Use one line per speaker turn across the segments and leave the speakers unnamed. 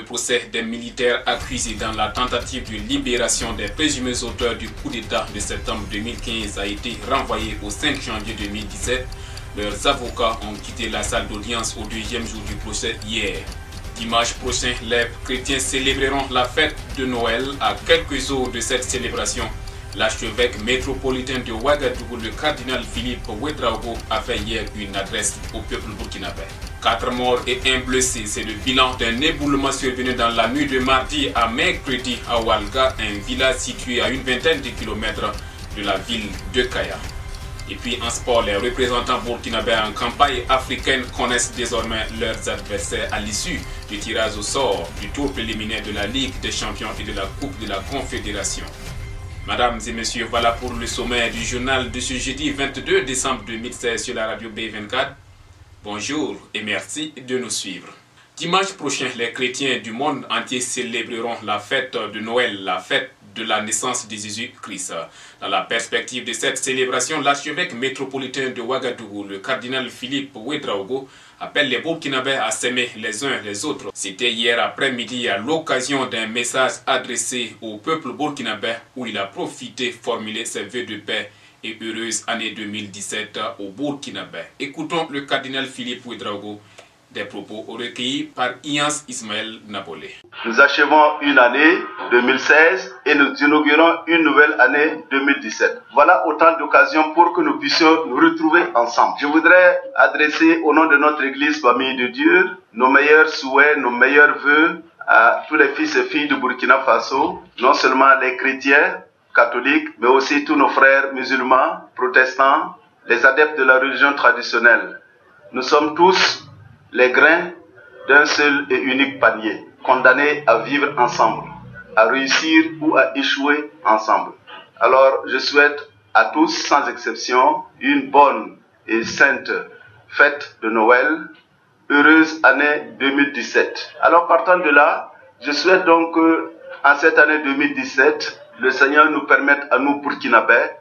procès des militaires accusés dans la tentative de libération des présumés auteurs du coup d'État de septembre 2015 a été renvoyé au 5 janvier 2017. Leurs avocats ont quitté la salle d'audience au deuxième jour du procès hier. Dimanche prochain, les chrétiens célébreront la fête de Noël. À quelques jours de cette célébration, l'archevêque métropolitain de Ouagadougou, le cardinal Philippe Ouédraogo, a fait hier une adresse au peuple burkinabé. 4 morts et 1 blessé, c'est le bilan d'un éboulement survenu dans la nuit de mardi à mercredi à Oualga, un village situé à une vingtaine de kilomètres de la ville de Kaya. Et puis en sport, les représentants burkinabés en campagne africaine connaissent désormais leurs adversaires à l'issue du tirage au sort du tour préliminaire de la Ligue des champions et de la Coupe de la Confédération. Mesdames et messieurs, voilà pour le sommaire du journal de ce jeudi 22 décembre 2016 sur la radio B24. Bonjour et merci de nous suivre. Dimanche prochain, les chrétiens du monde entier célébreront la fête de Noël, la fête de la naissance de Jésus-Christ. Dans la perspective de cette célébration, l'archevêque métropolitain de Ouagadougou, le cardinal Philippe Ouédraogo, appelle les Burkinabés à s'aimer les uns les autres. C'était hier après-midi à l'occasion d'un message adressé au peuple burkinabé où il a profité formuler ses vœux de paix et heureuse année 2017 au Burkinabé. Écoutons le cardinal Philippe Ouédraogo, des propos recueillis par Ians Ismaël Nabolé.
Nous achevons une année 2016 et nous inaugurons une nouvelle année 2017. Voilà autant d'occasions pour que nous puissions nous retrouver ensemble. Je voudrais adresser au nom de notre Église Famille de Dieu nos meilleurs souhaits, nos meilleurs vœux à tous les fils et filles du Burkina Faso, non seulement les chrétiens catholiques, mais aussi tous nos frères musulmans, protestants, les adeptes de la religion traditionnelle. Nous sommes tous les grains d'un seul et unique panier, condamnés à vivre ensemble, à réussir ou à échouer ensemble. Alors, je souhaite à tous, sans exception, une bonne et sainte fête de Noël, heureuse année 2017. Alors, partant de là, je souhaite donc qu'en cette année 2017, le Seigneur nous permette à nous, Burkinabés,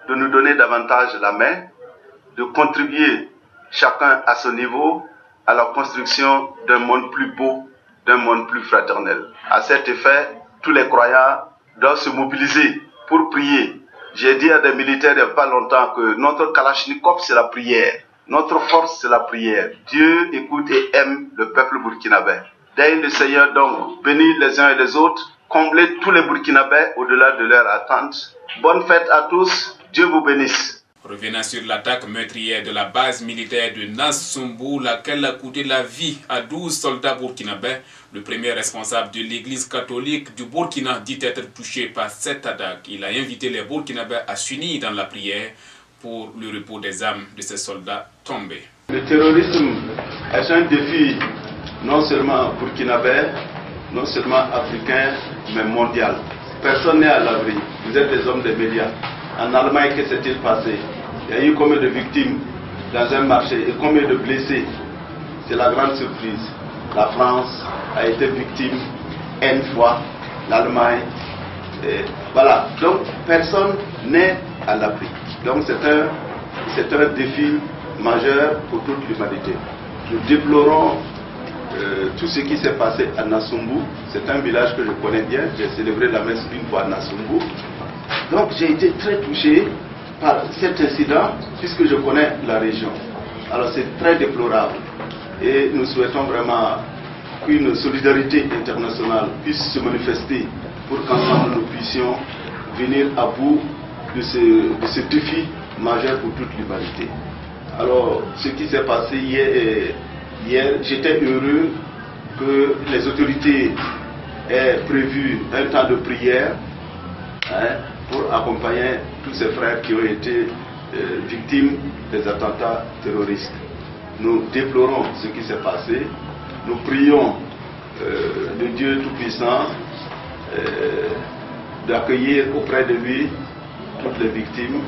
de nous donner davantage la main, de contribuer chacun à son niveau à la construction d'un monde plus beau, d'un monde plus fraternel. À cet effet, tous les croyants doivent se mobiliser pour prier. J'ai dit à des militaires il n'y a pas longtemps que notre Kalachnikov, c'est la prière. Notre force, c'est la prière. Dieu écoute et aime le peuple burkinabé. Daigne le Seigneur donc bénir les uns et les autres, combler tous les Burkinabés au-delà de leurs attentes. Bonne fête à tous, Dieu vous bénisse.
Revenant sur l'attaque meurtrière de la base militaire de Nassumbu, laquelle a coûté la vie à 12 soldats burkinabés, le premier responsable de l'église catholique du Burkina dit être touché par cette attaque. Il a invité les Burkinabés à s'unir dans la prière pour le repos des âmes de ces soldats tombés.
Le terrorisme est un défi non seulement burkinabé, non seulement africain, mais mondial. Personne n'est à l'abri. Vous êtes des hommes des médias. En Allemagne, que s'est-il passé? Il y a eu combien de victimes dans un marché et combien de blessés? C'est la grande surprise. La France a été victime une fois, l'Allemagne. Voilà. Donc, personne n'est à l'abri. Donc, c'est un défi majeur pour toute l'humanité. Nous déplorons tout ce qui s'est passé à Nassumbu. C'est un village que je connais bien. J'ai célébré la messe une fois à Nassumbu. Donc j'ai été très touché par cet incident puisque je connais la région. Alors c'est très déplorable et nous souhaitons vraiment qu'une solidarité internationale puisse se manifester pour qu'ensemble nous puissions venir à bout de ce défi majeur pour toute l'humanité. Alors ce qui s'est passé hier, j'étais heureux que les autorités aient prévu un temps de prière pour accompagner tous ces frères qui ont été victimes des attentats terroristes. Nous déplorons ce qui s'est passé. Nous prions le Dieu Tout-Puissant d'accueillir auprès de lui toutes les victimes.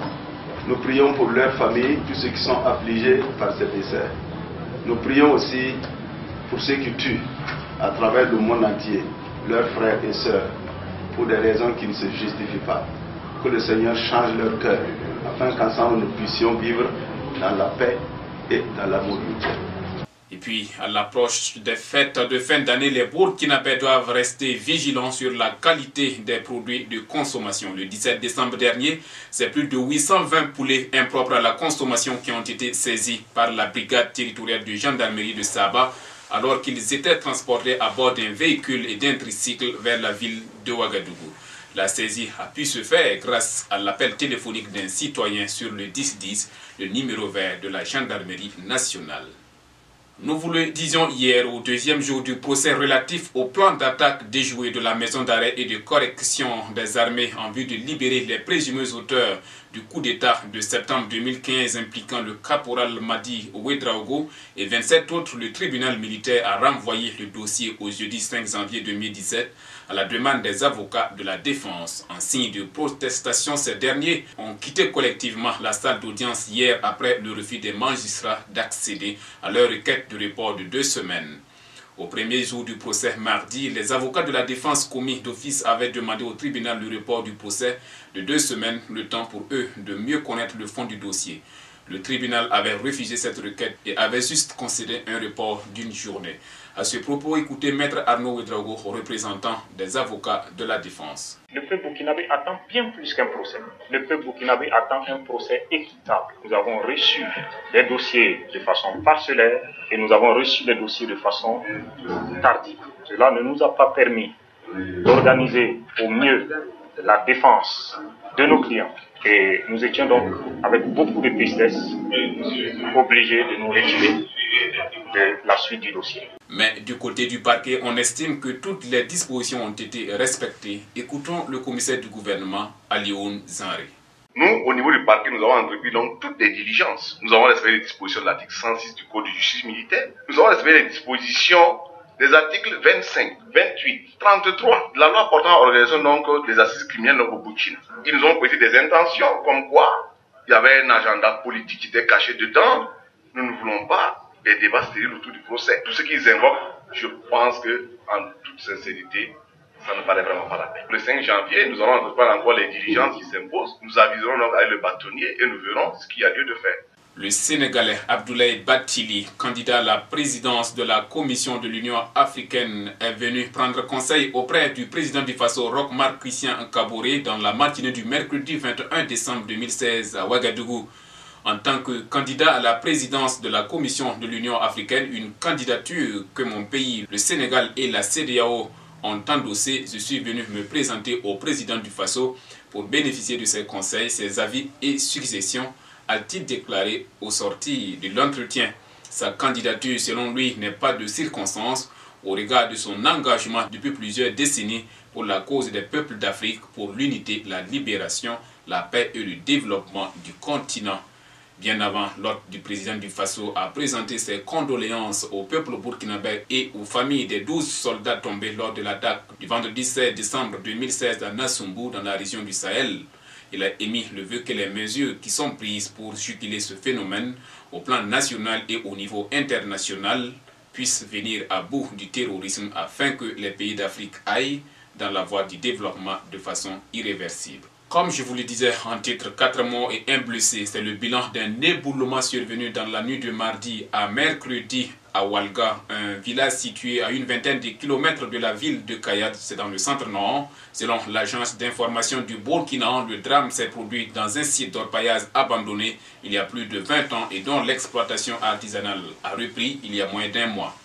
Nous prions pour leurs familles, tous ceux qui sont affligés par ces décès. Nous prions aussi pour ceux qui tuent à travers le monde entier, leurs frères et sœurs, pour des raisons qui ne se justifient pas. Que le Seigneur change leur cœur, afin qu'ensemble nous puissions vivre dans la paix et dans l'amour mutuel.
Et puis, à l'approche des fêtes de fin d'année, les Burkinabés doivent rester vigilants sur la qualité des produits de consommation. Le 17 décembre dernier, c'est plus de 820 poulets impropres à la consommation qui ont été saisis par la brigade territoriale de gendarmerie de Saba, alors qu'ils étaient transportés à bord d'un véhicule et d'un tricycle vers la ville de Ouagadougou. La saisie a pu se faire grâce à l'appel téléphonique d'un citoyen sur le 1010, le numéro vert de la gendarmerie nationale. Nous vous le disions hier au deuxième jour du procès relatif au plan d'attaque déjoué de la maison d'arrêt et de correction des armées en vue de libérer les présumés auteurs du coup d'État de septembre 2015 impliquant le caporal Madi Ouedraogo et 27 autres, le tribunal militaire a renvoyé le dossier au jeudi 5 janvier 2017 à la demande des avocats de la défense. En signe de protestation, ces derniers ont quitté collectivement la salle d'audience hier après le refus des magistrats d'accéder à leur requête de report de 2 semaines. Au premier jour du procès mardi, les avocats de la défense commis d'office avaient demandé au tribunal le report du procès de 2 semaines, le temps pour eux de mieux connaître le fond du dossier. Le tribunal avait refusé cette requête et avait juste concédé un report d'une journée. À ce propos, écoutez Maître Arnaud Ouedraogo, représentant des avocats de la défense.
Le peuple burkinabé attend bien plus qu'un procès. Le peuple burkinabé attend un procès équitable. Nous avons reçu des dossiers de façon parcellaire et nous avons reçu des dossiers de façon tardive. Cela ne nous a pas permis d'organiser au mieux la défense de nos clients. Et nous étions donc, avec beaucoup de tristesse, obligés de nous retirer de la suite du dossier.
Mais du côté du parquet, on estime que toutes les dispositions ont été respectées. Écoutons le commissaire du gouvernement, Alioune Zanré.
Nous, au niveau du parquet, nous avons entrepris donc toutes les diligences. Nous avons respecté les dispositions de l'article 106 du Code de justice militaire. Nous avons respecté les dispositions des articles 25, 28, 33 de la loi portant à l'organisation donc des assises criminelles au Burkina. Ils nous ont prêté des intentions comme quoi il y avait un agenda politique qui était caché dedans. Nous ne voulons pas des débats stériles autour du procès. Tout ce qu'ils invoquent, je pense que, en toute sincérité, ça ne paraît vraiment pas la peine. Le 5 janvier, nous allons entreprendre encore les diligences qui s'imposent. Nous aviserons donc avec le bâtonnier et nous verrons ce qu'il y a lieu de faire.
Le Sénégalais Abdoulaye Bathily, candidat à la présidence de la Commission de l'Union africaine, est venu prendre conseil auprès du président du Faso, Roch-Marc Christian Kaboré, dans la matinée du mercredi 21 décembre 2016 à Ouagadougou. En tant que candidat à la présidence de la Commission de l'Union africaine, une candidature que mon pays, le Sénégal et la CEDEAO ont endossé, je suis venu me présenter au président du Faso pour bénéficier de ses conseils, ses avis et suggestions, a-t-il déclaré au sortir de l'entretien. Sa candidature, selon lui, n'est pas de circonstance au regard de son engagement depuis plusieurs décennies pour la cause des peuples d'Afrique, pour l'unité, la libération, la paix et le développement du continent. Bien avant, l'hôte du président du Faso a présenté ses condoléances au peuple burkinabé et aux familles des 12 soldats tombés lors de l'attaque du vendredi 16 décembre 2016 à Nassoumbou, dans la région du Sahel. Il a émis le vœu que les mesures qui sont prises pour juguler ce phénomène au plan national et au niveau international puissent venir à bout du terrorisme afin que les pays d'Afrique aillent dans la voie du développement de façon irréversible. Comme je vous le disais en titre, 4 morts et 1 blessé, c'est le bilan d'un éboulement survenu dans la nuit de mardi à mercredi à Oualga, un village situé à une vingtaine de kilomètres de la ville de Kayad, c'est dans le centre-nord. Selon l'agence d'information du Burkina, le drame s'est produit dans un site d'orpaillage abandonné il y a plus de 20 ans et dont l'exploitation artisanale a repris il y a moins d'1 mois.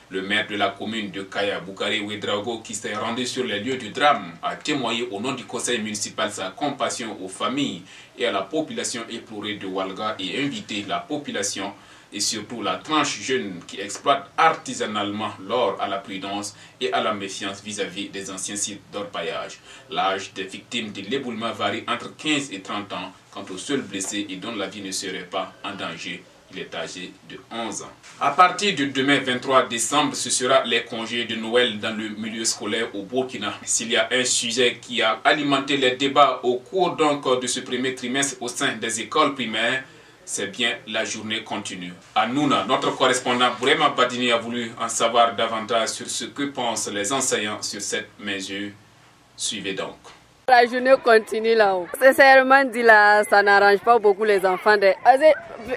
Le maire de la commune de Kaya, Boukari Ouedraogo, qui s'est rendu sur les lieux du drame, a témoigné au nom du conseil municipal sa compassion aux familles et à la population éplorée de Oualga et invité la population et surtout la tranche jeune qui exploite artisanalement l'or à la prudence et à la méfiance vis-à-vis des anciens sites d'orpaillage. L'âge des victimes de l'éboulement varie entre 15 et 30 ans, quant au seul blessé et dont la vie ne serait pas en danger. Il est âgé de 11 ans. À partir de demain 23 décembre, ce sera les congés de Noël dans le milieu scolaire au Burkina. S'il y a un sujet qui a alimenté les débats au cours donc de ce premier trimestre au sein des écoles primaires, c'est bien la journée continue. Anouna, notre correspondant Bourema Badini, a voulu en savoir davantage sur ce que pensent les enseignants sur cette mesure. Suivez donc.
La journée continue là-haut. Sincèrement dit là, ça n'arrange pas beaucoup les enfants.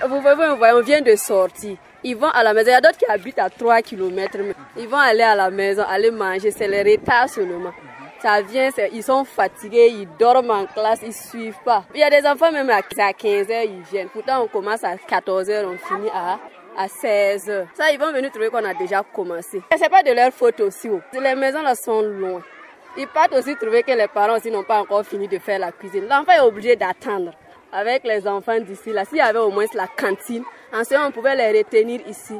Vous voyez, on vient de sortir. Ils vont à la maison. Il y a d'autres qui habitent à 3 km. Ils vont aller à la maison, aller manger. C'est le retard seulement. Ça vient, ils sont fatigués, ils dorment en classe, ils ne suivent pas. Il y a des enfants même à 15h, ils viennent. Pourtant, on commence à 14h, on finit à 16h. Ça, ils vont venir trouver qu'on a déjà commencé. Ce n'est pas de leur faute aussi. Les maisons là sont loin. Ils partent aussi trouver que les parents aussi n'ont pas encore fini de faire la cuisine. L'enfant est obligé d'attendre. Avec les enfants d'ici, là, s'il y avait au moins la cantine, ensuite on pouvait les retenir ici,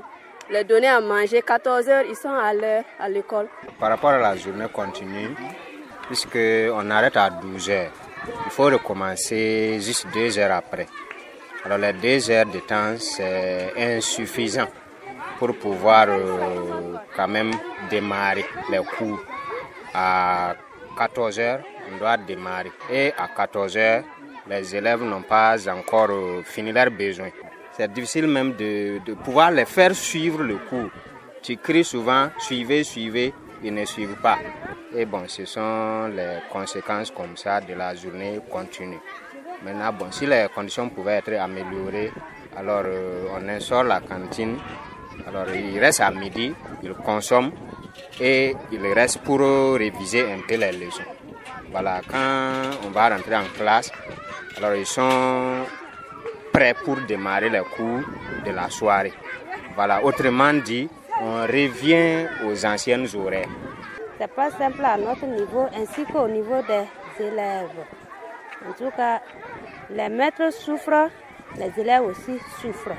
les donner à manger. 14h, ils sont à l'heure à l'école.
Par rapport à la journée continue, puisqu'on arrête à 12h, il faut recommencer juste 2 heures après. Alors les 2 heures de temps, c'est insuffisant pour pouvoir quand même démarrer les cours. À 14h, on doit démarrer. Et à 14h, les élèves n'ont pas encore fini leurs besoins. C'est difficile même de pouvoir les faire suivre le cours. Tu cries souvent, suivez, suivez, ils ne suivent pas. Et bon, ce sont les conséquences comme ça de la journée continue. Maintenant, bon, si les conditions pouvaient être améliorées, alors on instaure la cantine. Alors il reste à midi, ils consomment et il reste pour réviser un peu les leçons. Voilà, quand on va rentrer en classe, alors ils sont prêts pour démarrer les cours de la soirée. Voilà, autrement dit, on revient aux anciennes horaires.
C'est pas simple à notre niveau ainsi qu'au niveau des élèves. En tout cas, les maîtres souffrent, les élèves aussi souffrent.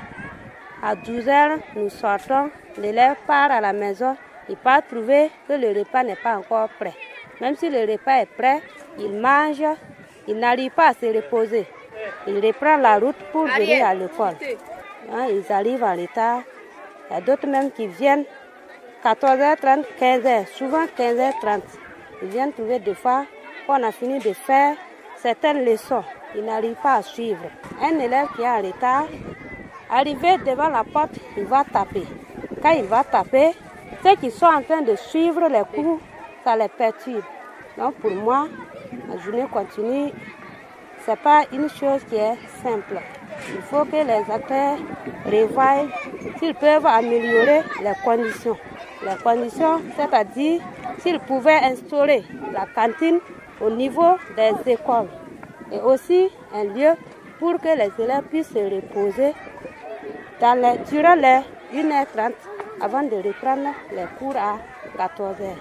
À 12h, nous sortons, l'élève part à la maison, il part trouver que le repas n'est pas encore prêt. Même si le repas est prêt, il mange, il n'arrive pas à se reposer. Il reprend la route pour venir à l'école. Ils arrivent en retard. Il y a d'autres même qui viennent 14h30, 15h, souvent 15h30. Ils viennent trouver des fois qu'on a fini de faire certaines leçons. Ils n'arrivent pas à suivre. Un élève qui est en retard, arrivé devant la porte, il va taper. Quand il va taper, ceux qui sont en train de suivre les cours, ça les perturbe. Donc pour moi, la journée continue, ce n'est pas une chose qui est simple. Il faut que les acteurs revoient s'ils peuvent améliorer les conditions. Les conditions, c'est-à-dire s'ils pouvaient instaurer la cantine au niveau des écoles. Et aussi un lieu pour que les élèves puissent se reposer durant les 1h30 avant de reprendre les cours à 14h.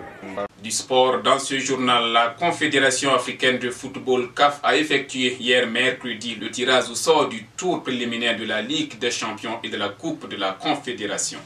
Du sport, dans ce journal, la Confédération africaine de football CAF a effectué hier mercredi le tirage au sort du tour préliminaire de la Ligue des champions et de la Coupe de la Confédération.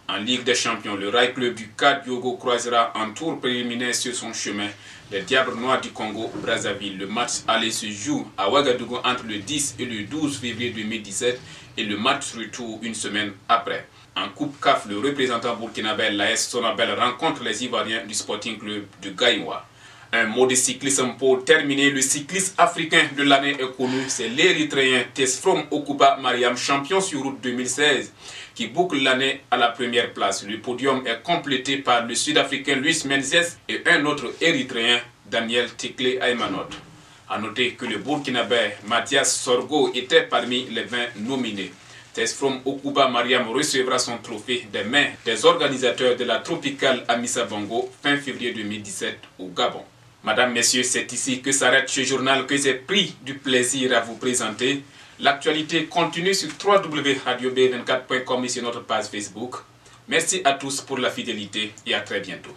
En Ligue des champions, le Rail Club du Cap Diogo croisera en tour préliminaire sur son chemin les Diables Noirs du Congo, Brazzaville. Le match allait se joue à Ouagadougou entre le 10 et le 12 février 2017 et le match retour une semaine après. En Coupe CAF, le représentant burkinabé, l'AS Sonabel, rencontre les Ivoiriens du Sporting Club de Gaïwa. Un mot de cyclisme pour terminer. Le cycliste africain de l'année est connu. C'est l'Érythréen Tesfrom Okuba Mariam, champion sur route 2016, qui boucle l'année à la première place. Le podium est complété par le Sud-Africain Luis Menzes et un autre Érythréen, Daniel Tekle Aymanot. A noter que le Burkinabé Mathias Sorgo était parmi les 20 nominés. Tesfrom Okuba Mariam recevra son trophée des mains des organisateurs de la Tropicale Amissa Bongo fin février 2017 au Gabon. Madame, Messieurs, c'est ici que s'arrête ce journal que j'ai pris du plaisir à vous présenter. L'actualité continue sur www.radiob24.com et sur notre page Facebook. Merci à tous pour la fidélité et à très bientôt.